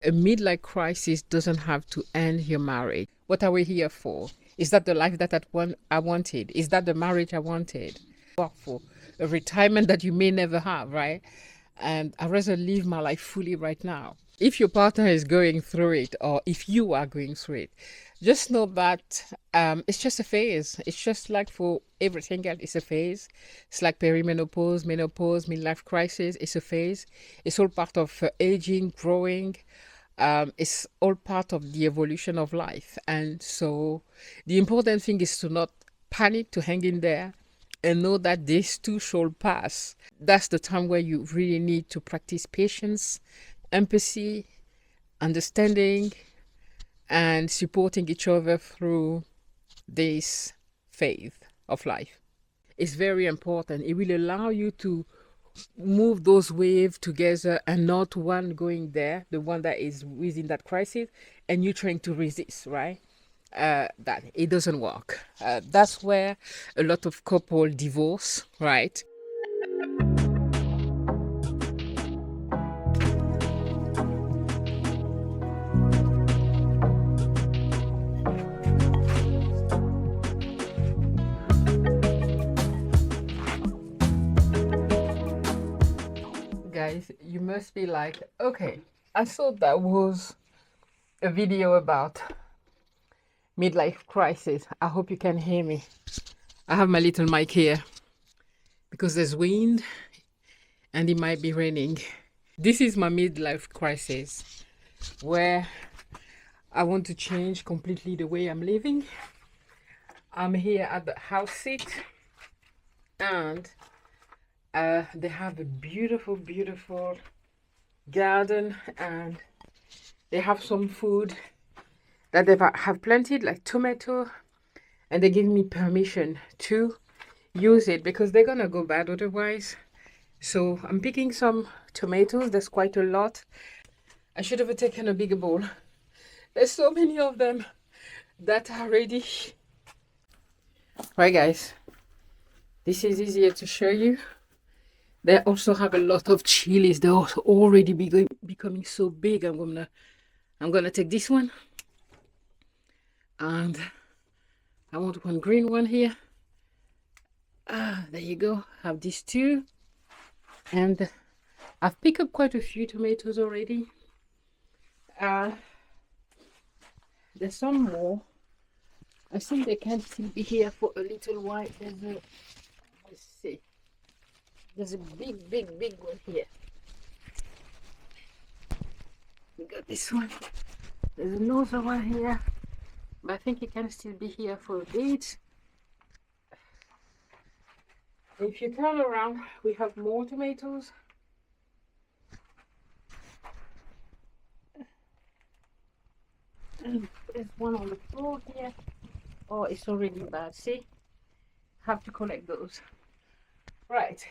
A midlife crisis doesn't have to end your marriage. What are we here for? Is that the life that I wanted? Is that the marriage I wanted? Work for a retirement that you may never have, right? And I'd rather live my life fully right now. If your partner is going through it, or if you are going through it, just know that it's just a phase. It's just like for everything else, it's a phase. It's like perimenopause, menopause, midlife crisis. It's a phase. It's all part of aging, growing. It's all part of the evolution of life. And so the important thing is to not panic, to hang in there and know that this too shall pass. That's the time where you really need to practice patience, empathy, understanding, and supporting each other through this phase of life. It's very important. It will allow you to move those waves together and not one going there, the one that is within that crisis, and you trying to resist, right? That it doesn't work. That's where a lot of couple divorce, right? Guys, you must be like, okay, I thought that was a video about midlife crisis. I hope you can hear me. I have my little mic here because there's wind and it might be raining. This is my midlife crisis where I want to change completely the way I'm living. I'm here at the house sit and they have a beautiful, beautiful garden and they have some food that they have planted like tomato, and they give me permission to use it because they're gonna go bad otherwise. So I'm picking some tomatoes. There's quite a lot. I should have taken a bigger bowl. There's so many of them that are ready. Right, guys, this is easier to show you. They also have a lot of chilies. They're also already becoming so big. I'm gonna take this one, and I want one green one here. There you go. Have these two, and I've picked up quite a few tomatoes already. There's some more. I think they can still be here for a little while. Let's see. There's a big, big, big one here. We got this one. There's another one here, but I think it can still be here for a bit. If you turn around, we have more tomatoes. And there's one on the floor here. Oh, it's already bad. See? Have to collect those. Right.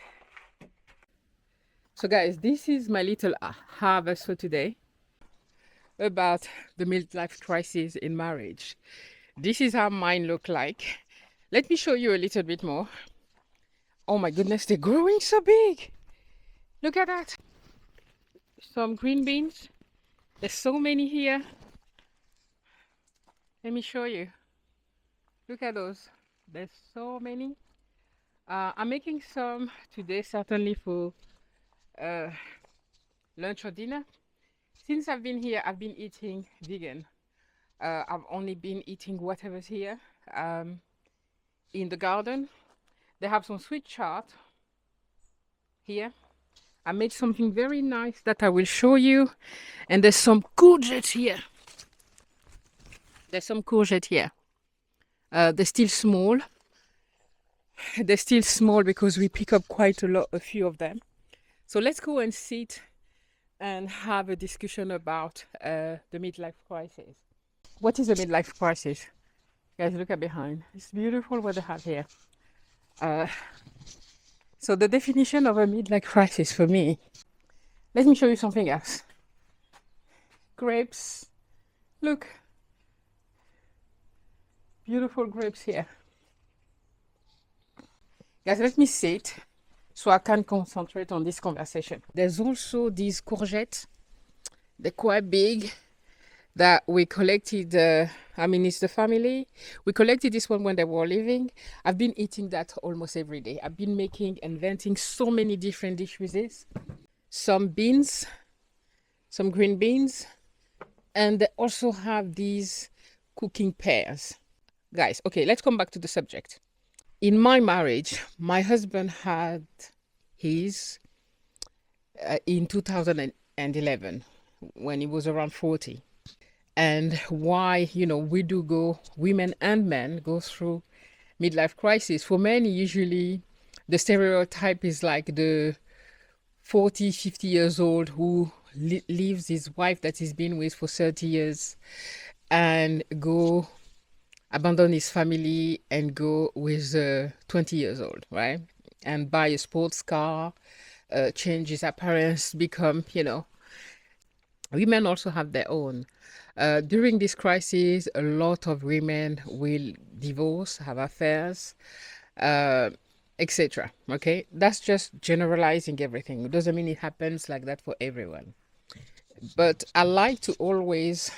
So guys, this is my little harvest for today about the midlife crisis in marriage. This is how mine look like. Let me show you a little bit more. Oh my goodness, they're growing so big. Look at that. Some green beans. There's so many here. Let me show you. Look at those. There's so many. I'm making some today, certainly for lunch or dinner. Since I've been here, I've been eating vegan. I've only been eating whatever's here. In the garden, they have some sweet chard here. I made something very nice that I will show you. And there's some courgette here. There's some courgette here. They're still small. They're still small because we pick up quite a few of them. So let's go and sit and have a discussion about the midlife crisis. What is a midlife crisis? Guys, look at behind. It's beautiful what they have here. So the definition of a midlife crisis for me, let me show you something else. Grapes. Look. Beautiful grapes here. Guys, let me sit so I can concentrate on this conversation. There's also these courgettes. They're quite big that we collected. It's the family. We collected this one when they were living. I've been eating that almost every day. I've been inventing so many different dishes. Some beans, some green beans, and they also have these cooking pears. Guys, okay, let's come back to the subject. In my marriage, my husband had his in 2011 when he was around 40. And why, we do go, women and men go through midlife crisis. For many, usually the stereotype is like the 40, 50 years old who leaves his wife that he's been with for 30 years and go abandon his family and go with 20 years old, right? And buy a sports car, change his appearance, become, women also have their own. During this crisis, a lot of women will divorce, have affairs, etc. Okay, that's just generalizing everything. It doesn't mean it happens like that for everyone. But I like to always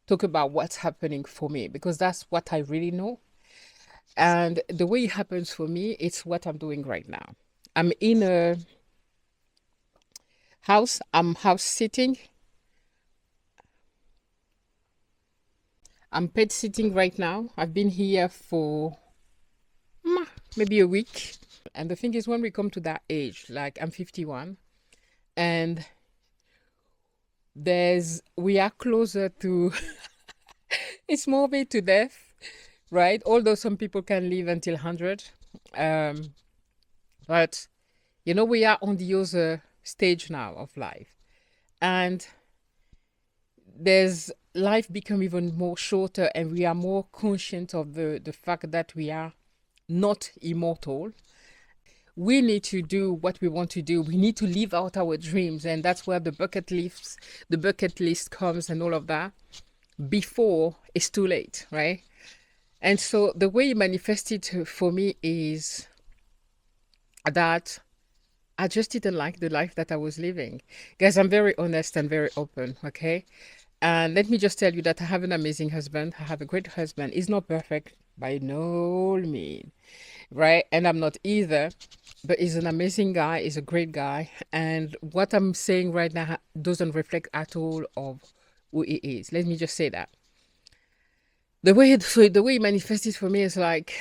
talk about what's happening for me because that's what I really know. And the way it happens for me, it's what I'm doing right now. I'm in a house. I'm house sitting. I'm pet sitting right now. I've been here for maybe a week. And the thing is, when we come to that age, like I'm 51, and we are closer to, it's morbid to death, right? Although some people can live until 100. But, we are on the other stage now of life. And there's life become even more shorter and we are more conscious of the fact that we are not immortal. We need to do what we want to do. We need to live out our dreams. And that's where the bucket list comes and all of that before it's too late, right? And so the way it manifested for me is that I just didn't like the life that I was living. Guys, I'm very honest and very open, okay? And let me just tell you that I have an amazing husband. I have a great husband. He's not perfect by no means, right? And I'm not either, but he's an amazing guy. He's a great guy. And what I'm saying right now doesn't reflect at all of who he is. Let me just say that. The way it manifested for me is like,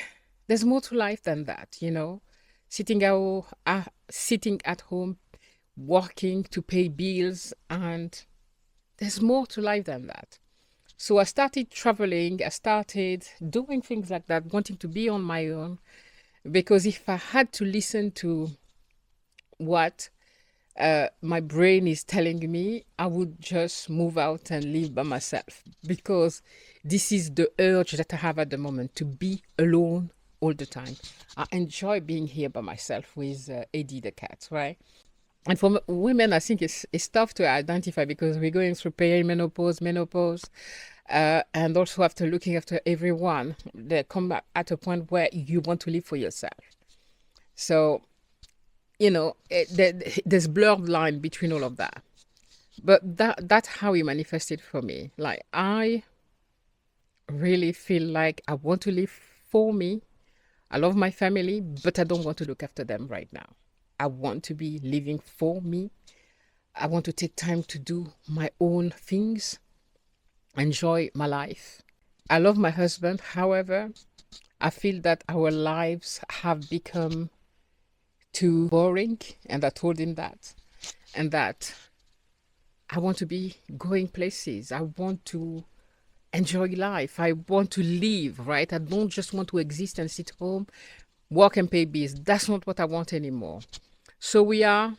there's more to life than that, sitting at home, working to pay bills, and there's more to life than that. So I started traveling. I started doing things like that, wanting to be on my own, because if I had to listen to what my brain is telling me, I would just move out and live by myself, because this is the urge that I have at the moment, to be alone all the time. I enjoy being here by myself with Eddie the cat, right? And for women, I think it's tough to identify because we're going through perimenopause, menopause, and also after looking after everyone, they come at a point where you want to live for yourself. So, there's blurred line between all of that. But that's how it manifested for me. Like, I really feel like I want to live for me. I love my family, but I don't want to look after them right now. I want to be living for me. I want to take time to do my own things, enjoy my life. I love my husband. However, I feel that our lives have become too boring. And I told him that. And that I want to be going places. I want to enjoy life. I want to live, right? I don't just want to exist and sit home, work and pay bills. That's not what I want anymore. So we are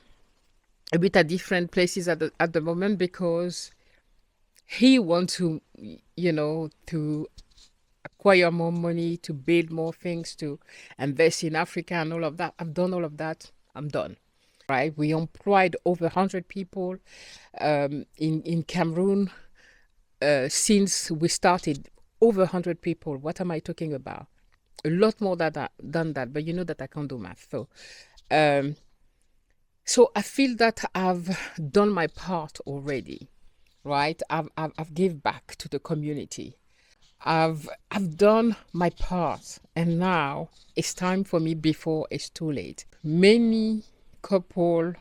a bit at different places at the moment, because he wants to, to acquire more money, to build more things, to invest in Africa and all of that. I've done all of that. I'm done. Right? We employed over 100 people in Cameroon since we started. Over 100 people. What am I talking about? A lot more than that, but you know that I can't do math. So I feel that I've done my part already. right? I've give back to the community. I've done my part, and now it's time for me before it's too late. Couple,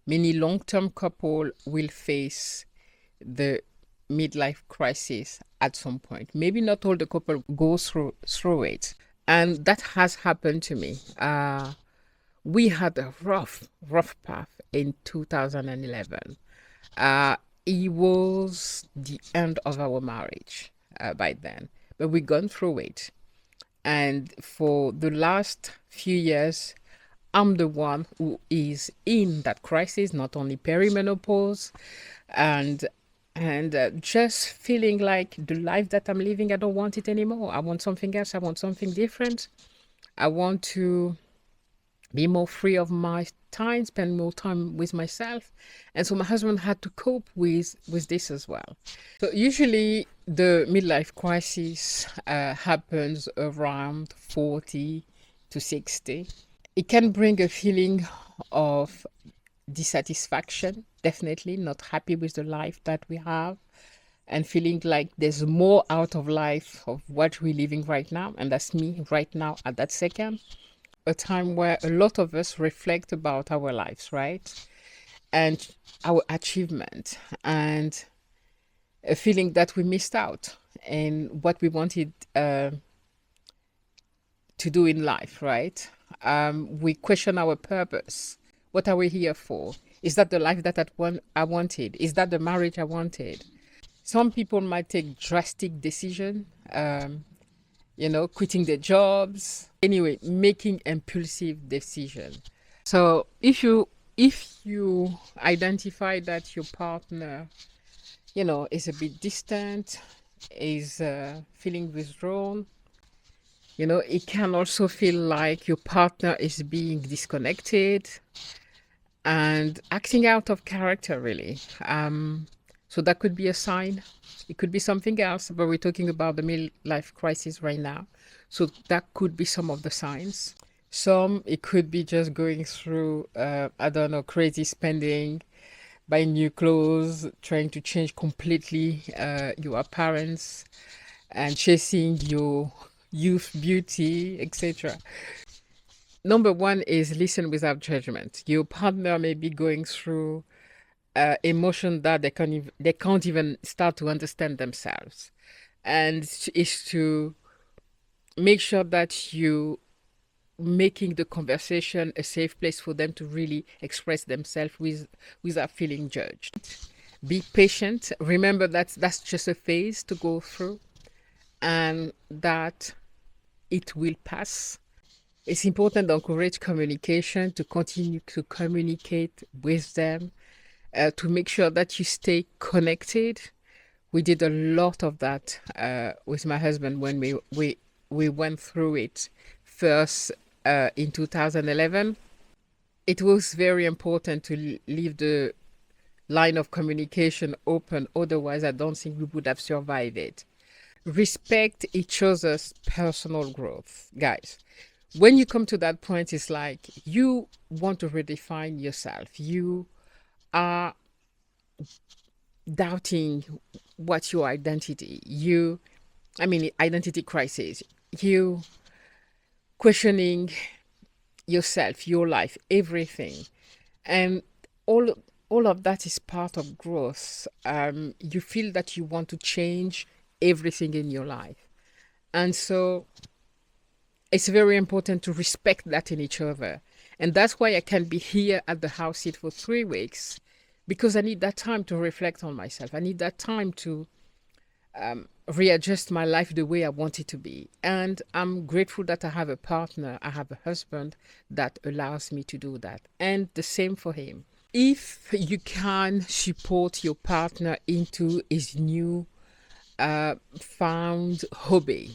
many long-term couple will face the midlife crisis at some point. Maybe not all the couple go through it, and that has happened to me. We had a rough path in 2011. It was the end of our marriage by then, but we gone through it. And for the last few years, I'm the one who is in that crisis, not only perimenopause, and just feeling like the life that I'm living, I don't want it anymore. I want something else. I want something different. I want to be more free of my time, spend more time with myself. And so my husband had to cope with this as well. So usually the midlife crisis happens around 40 to 60. It can bring a feeling of dissatisfaction, definitely not happy with the life that we have, and feeling like there's more out of life of what we're living right now. And that's me right now at that second. A time where a lot of us reflect about our lives, right? And our achievement, and a feeling that we missed out and what we wanted to do in life, right? We question our purpose. What are we here for? Is that the life that I wanted? Is that the marriage I wanted? Some people might take drastic decision, quitting their jobs. Anyway, making impulsive decision. So if you identify that your partner, is a bit distant, is feeling withdrawn, it can also feel like your partner is being disconnected and acting out of character, really. So that could be a sign. It could be something else, but we're talking about the midlife crisis right now. So that could be some of the signs. Some, it could be just going through, crazy spending, buying new clothes, trying to change completely your appearance, and chasing your youth beauty, etc. Number one is listen without judgment. Your partner may be going through emotion that they can't even start to understand themselves, and is to make sure that you making the conversation a safe place for them to really express themselves without feeling judged. Be patient. Remember that that's just a phase to go through, and that it will pass. It's important to encourage communication, to continue to communicate with them, to make sure that you stay connected. We did a lot of that with my husband when we went through it first in 2011. It was very important to leave the line of communication open. Otherwise, I don't think we would have survived it. Respect each other's personal growth, guys. When you come to that point, it's like you want to redefine yourself. You are doubting what's your identity. Identity crisis. You questioning yourself, your life, everything. And all of that is part of growth. You feel that you want to change everything in your life. And so it's very important to respect that in each other. And that's why I can be here at the house sit for 3 weeks, because I need that time to reflect on myself. I need that time to readjust my life the way I want it to be. And I'm grateful that I have a partner, I have a husband that allows me to do that. And the same for him. If you can support your partner into his new found hobby,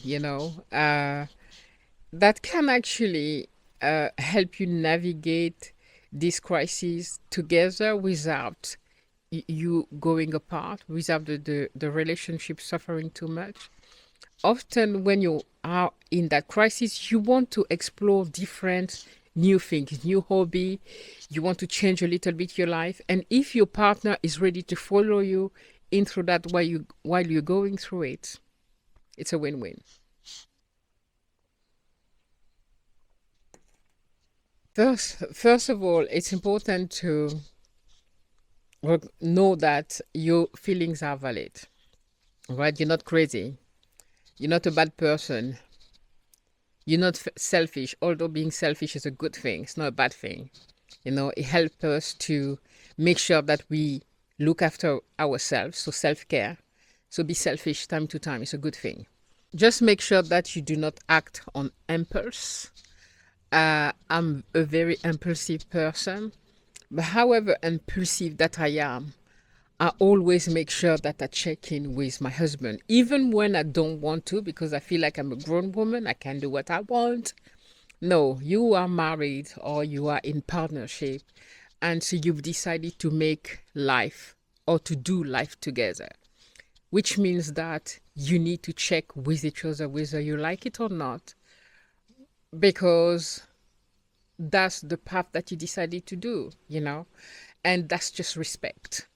that can actually help you navigate this crisis together without you going apart, without the relationship suffering too much. Often when you are in that crisis, you want to explore different new things, new hobby. You want to change a little bit your life. And if your partner is ready to follow you in through that while you're going through it, it's a win-win. First of all, it's important to know that your feelings are valid, right? You're not crazy. You're not a bad person. You're not selfish, although being selfish is a good thing. It's not a bad thing. It helps us to make sure that we look after ourselves. So self-care. So be selfish time to time. It's a good thing. Just make sure that you do not act on impulse. I'm a very impulsive person. But however impulsive that I am, I always make sure that I check in with my husband, even when I don't want to, because I feel like I'm a grown woman. I can do what I want. No, you are married or you are in partnership, and so you've decided to make life or to do life together, which means that you need to check with each other whether you like it or not, because that's the path that you decided to do, and that's just respect.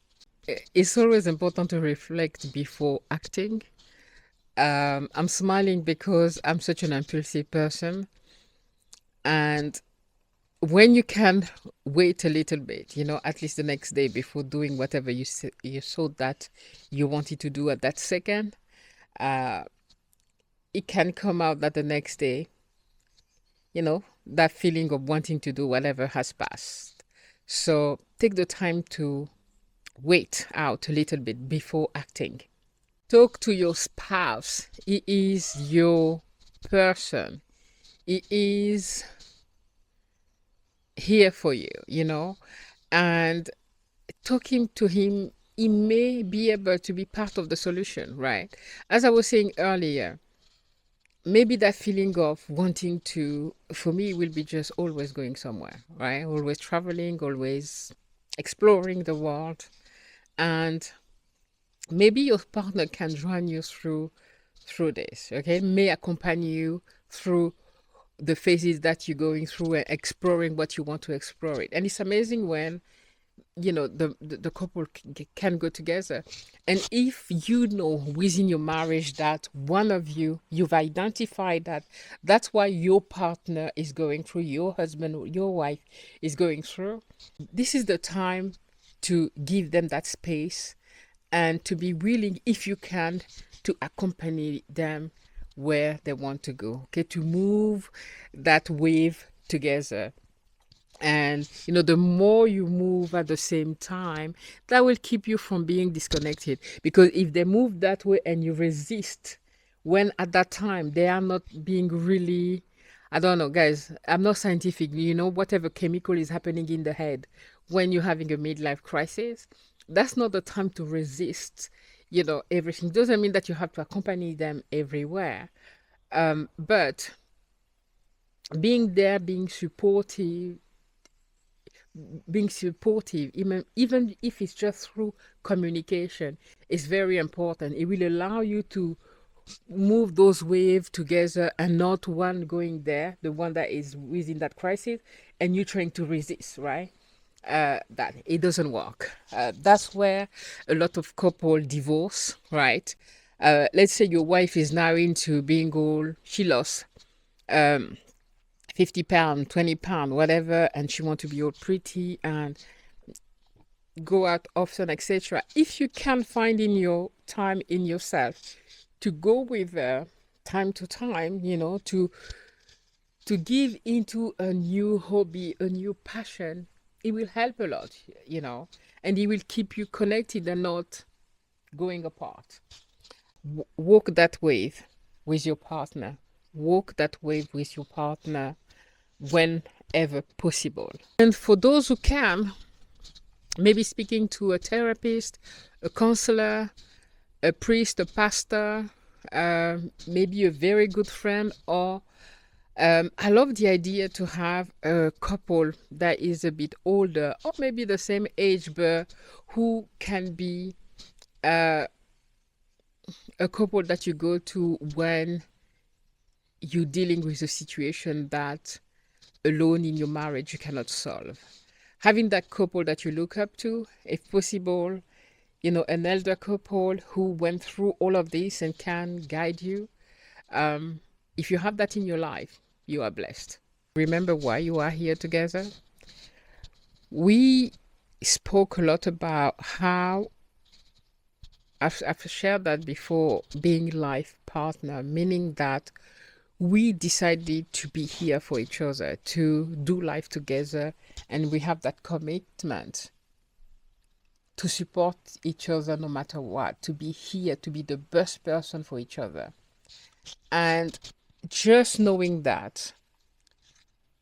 It's always important to reflect before acting. I'm smiling because I'm such an impulsive person. And when you can wait a little bit, at least the next day before doing whatever you thought that you wanted to do at that second, it can come out that the next day, that feeling of wanting to do whatever has passed. So take the time to wait out a little bit before acting. Talk to your spouse. He is your person. He is here for you, and talking to him, he may be able to be part of the solution, right? As I was saying earlier, maybe that feeling of wanting to, for me, will be just always going somewhere, right? Always traveling, always exploring the world. And maybe your partner can join you through this, okay? May accompany you through the phases that you're going through and exploring what you want to explore it. And it's amazing when, the couple can go together. And if you know within your marriage that one of you've identified that that's why your partner is going through, your husband, your wife is going through, this is the time to give them that space and to be willing, if you can, to accompany them where they want to go, okay, to move that wave together. And the more you move at the same time, that will keep you from being disconnected, because if they move that way and you resist, when at that time they are not being really, I don't know, guys, I'm not scientific, whatever chemical is happening in the head when you're having a midlife crisis, that's not the time to resist everything. Doesn't mean that you have to accompany them everywhere, but being there, being supportive, even if it's just through communication, is very important. It will allow you to move those waves together, and not one going there, the one that is within that crisis, and you trying to resist, right? That it doesn't work. That's where a lot of couple divorce, right? Let's say your wife is now into being she lost 50 pounds, 20 pounds, whatever, and she wants to be all pretty and go out often, etc. If you can find in your time in yourself to go with her time to time, to give into a new hobby, a new passion, it will help a lot, and it will keep you connected and not going apart. Walk that wave with your partner. Walk that wave with your partner whenever possible. And for those who can, maybe speaking to a therapist, a counselor, a priest, a pastor, maybe a very good friend, or I love the idea to have a couple that is a bit older, or maybe the same age, but who can be a couple that you go to when you're dealing with a situation that alone in your marriage you cannot solve. Having that couple that you look up to, if possible, an elder couple who went through all of this and can guide you. Um, if you have that in your life, you are blessed. Remember why you are here together. We spoke a lot about how I've shared that before, being life partner, meaning that we decided to be here for each other, to do life together, and we have that commitment to support each other no matter what, to be here, to be the best person for each other. And just knowing that,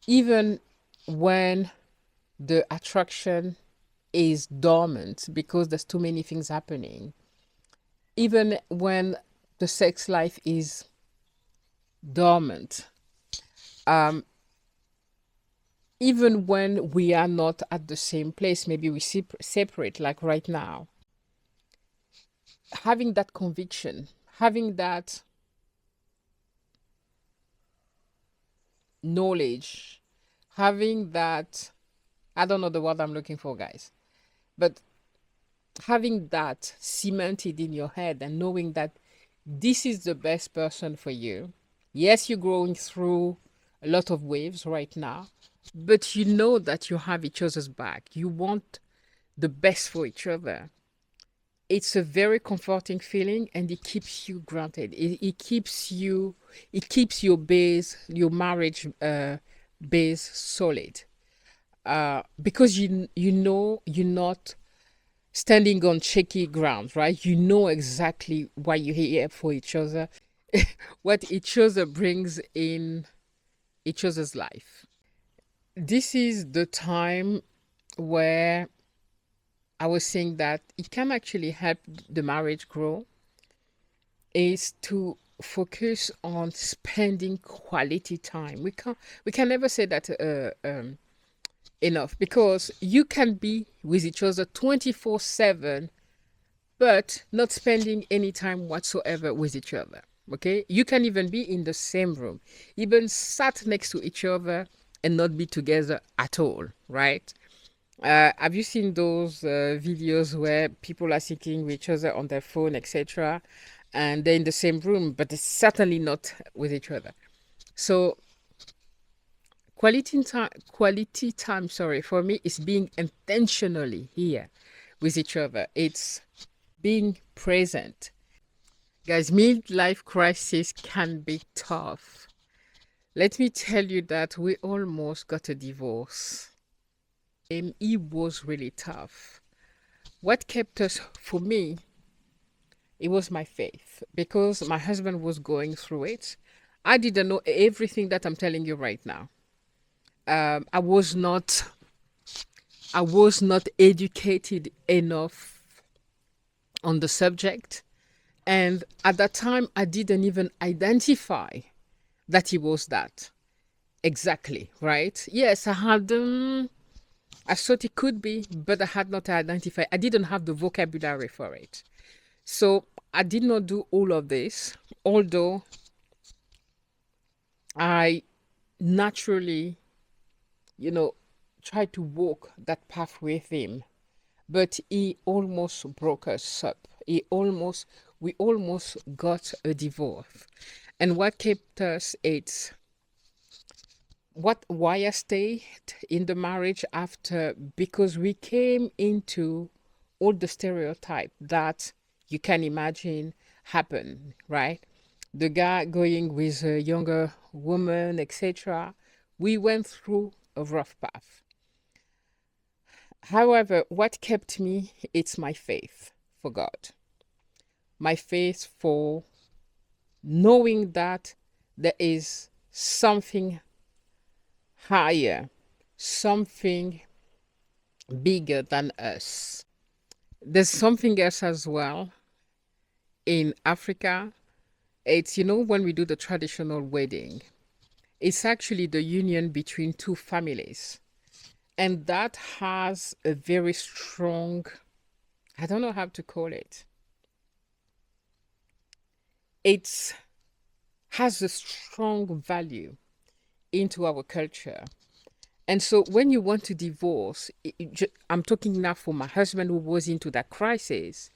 even when the attraction is dormant because there's too many things happening, even when the sex life is dormant, um, even when we are not at the same place, maybe we separate, like right now, having that conviction, having that knowledge, having that, I don't know the word I'm looking for, guys, but having that cemented in your head and knowing that this is the best person for you. Yes, you're going through a lot of waves right now, but you know that you have each other's back. You want the best for each other. It's a very comforting feeling, and it keeps you grounded. It keeps your base, your marriage base solid. Because you know you're not standing on shaky ground, right? You know exactly why you're here for each other, what each other brings in each other's life. This is the time where I was saying that it can actually help the marriage grow, is to focus on spending quality time. We can never say that enough, because you can be with each other 24/7 but not spending any time whatsoever with each other. Okay, you can even be in the same room, even sat next to each other, and not be together at all, right? Have you seen those videos where people are sitting with each other on their phone, etc., and they're in the same room, but they're certainly not with each other? So quality time, sorry, for me is being intentionally here with each other. It's being present. Guys, midlife crisis can be tough. Let me tell you that we almost got a divorce. It was really tough. What kept us, for me, it was my faith, because my husband was going through it. I didn't know everything that I'm telling you right now. I was not educated enough on the subject, and at that time I didn't even identify that he was that exactly, right? Yes, I thought it could be, but I had not identified. I didn't have the vocabulary for it. So I did not do all of this, although I naturally, tried to walk that path with him. But he almost broke us up. We almost got a divorce. And what kept us, it's why I stayed in the marriage after, because we came into all the stereotype that you can imagine happen, right? The guy going with a younger woman, etc. We went through a rough path. However, what kept me, it's my faith for God. My faith for knowing that there is something higher, something bigger than us. There's something else as well in Africa. It's, when we do the traditional wedding, it's actually the union between two families. And that has a very strong, I don't know how to call it. It has a strong value into our culture. And so when you want to divorce, I'm talking now for my husband who was into that crisis.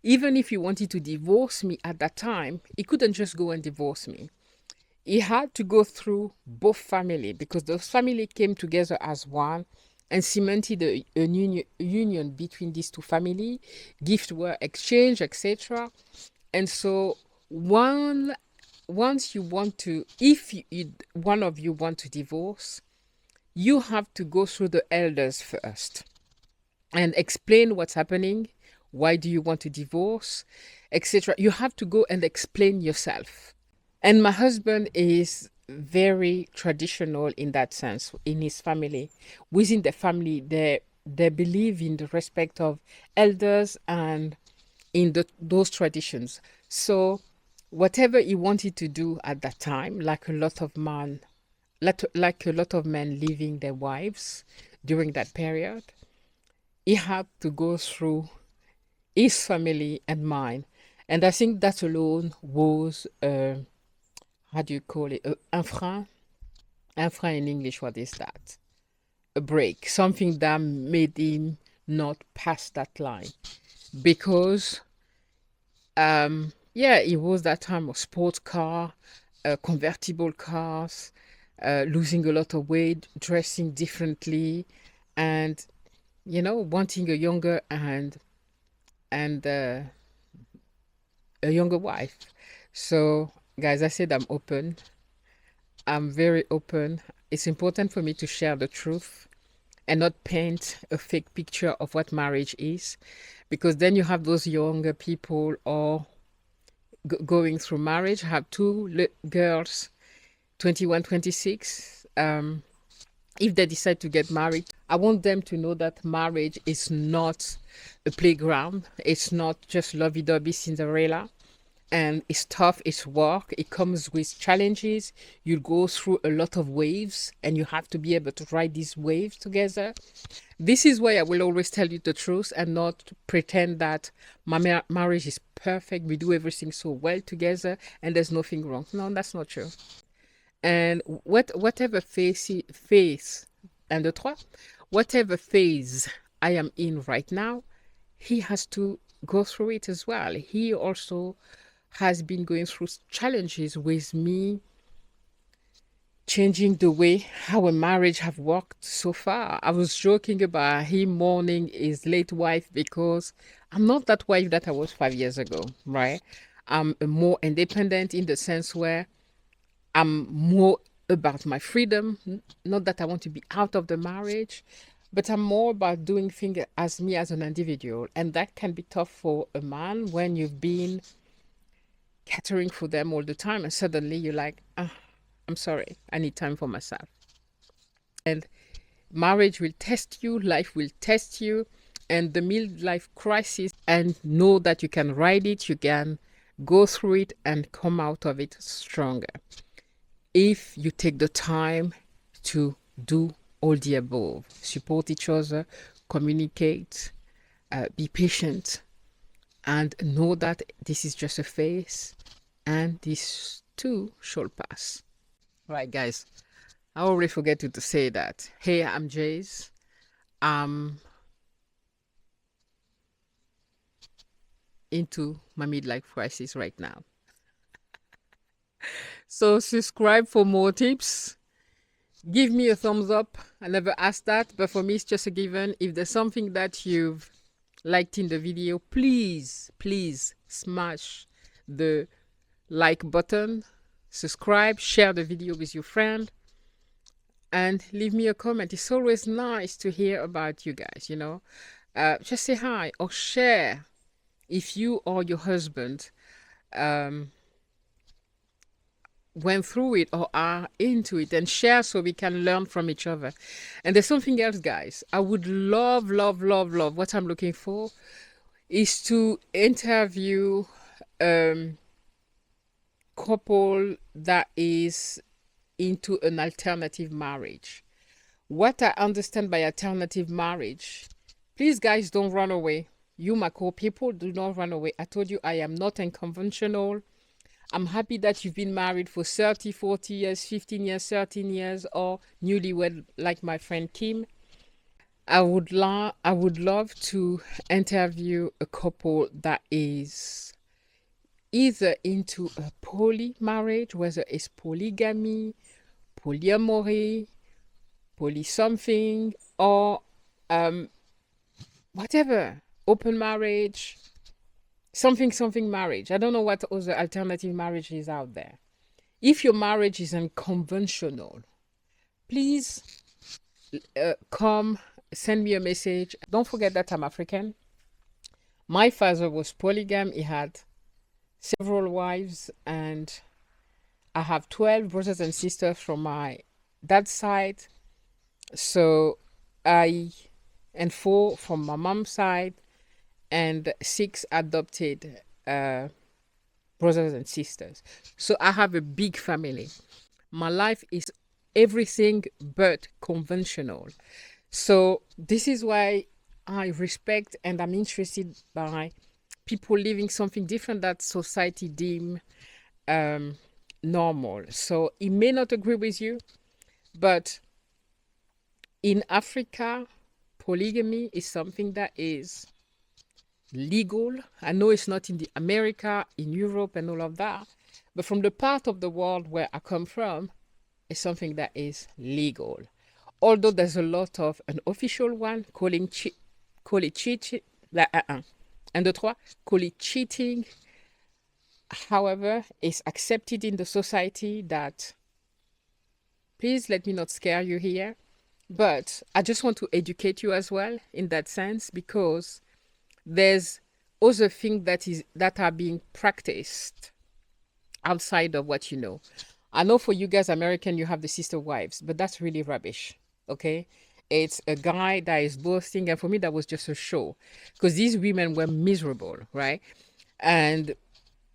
Even if he wanted to divorce me at that time, he couldn't just go and divorce me. He had to go through both family, because those family came together as one and cemented a union between these two family. Gifts were exchanged, etc. And so once you want to, if one of you want to divorce, you have to go through the elders first and explain what's happening. Why do you want to divorce, etc. You have to go and explain yourself. And my husband is very traditional in that sense. In his family, within the family, they believe in the respect of elders and in those traditions. So whatever he wanted to do at that time, like a lot of men leaving their wives during that period, he had to go through his family and mine. And I think that alone was, how do you call it? Un frein? Un frein in English, what is that? A break, something that made him not pass that line. Because, it was that time of sports car, convertible cars, losing a lot of weight, dressing differently, and, wanting a younger and a younger wife. So, guys, I said I'm open. I'm very open. It's important for me to share the truth and not paint a fake picture of what marriage is, because then you have those younger people or going through marriage. I have two girls, 21, 26. If they decide to get married, I want them to know that marriage is not a playground. It's not just lovey-dovey Cinderella. And it's tough, it's work, it comes with challenges. You go through a lot of waves and you have to be able to ride these waves together. This is why I will always tell you the truth and not pretend that my marriage is perfect, we do everything so well together and there's nothing wrong. No, that's not true. And whatever phase I am in right now, he has to go through it as well. He also has been going through challenges with me, changing the way how a marriage have worked so far. I was joking about him mourning his late wife because I'm not that wife that I was 5 years ago, right? I'm more independent in the sense where I'm more about my freedom. Not that I want to be out of the marriage, but I'm more about doing things as me as an individual. And that can be tough for a man when you've been catering for them all the time and suddenly you're like, I'm sorry, I need time for myself. And marriage will test you, life will test you, and the midlife crisis, and know that you can ride it, you can go through it and come out of it stronger if you take the time to do all the above. Support each other, communicate, be patient, and know that this is just a phase and this too shall pass. Right, guys, I already forget to say that. Hey, I'm Jace. I'm into my midlife crisis right now. So subscribe for more tips. Give me a thumbs up. I never asked that, but for me it's just a given. If there's something that you've liked in the video, please smash the like button, subscribe, share the video with your friend, and leave me a comment. It's always nice to hear about you guys, just say hi or share if you or your husband went through it or are into it, and share so we can learn from each other. And there's something else, guys. I would love what I'm looking for is to interview couple that is into an alternative marriage. What I understand by alternative marriage, please guys, don't run away. You, my core people, do not run away. I told you I am not unconventional. I'm happy that you've been married for 30, 40 years, 15 years, 13 years, or newlywed like my friend Kim. I would love to interview a couple that is either into a poly marriage, whether it's polygamy, polyamory, poly something, or um, whatever, open marriage, something marriage. I don't know what other alternative marriage is out there. If your marriage is unconventional, please come send me a message. Don't forget that I'm African. My father was polygam. He had several wives, and I have 12 brothers and sisters from my dad's side. So and 4 from my mom's side, and 6 adopted brothers and sisters. So I have a big family. My life is everything but conventional. So this is why I respect and I'm interested by people living something different that society deem normal. So it may not agree with you, but in Africa, polygamy is something that is legal. I know it's not in the America, in Europe and all of that, but from the part of the world where I come from, it's something that is legal. Although there's a lot of an official one call it cheating, un, deux, trois, call it cheating. However, it's accepted in the society that, please let me not scare you here, but I just want to educate you as well in that sense, because there's other things that are being practiced outside of what you know. I know for you guys American, you have the sister wives, but that's really rubbish. Okay, it's a guy that is boasting, and for me that was just a show, because these women were miserable, right? And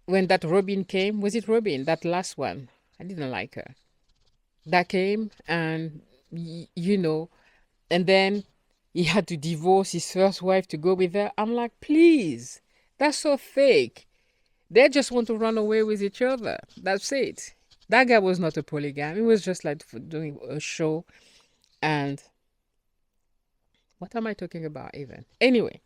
when that Robin came, was it Robin, that last one? I didn't like her. That came, and you know, and then he had to divorce his first wife to go with her. I'm like, please, that's so fake. They just want to run away with each other. That's it. That guy was not a polygam. It was just like doing a show. And what am I talking about even? Anyway,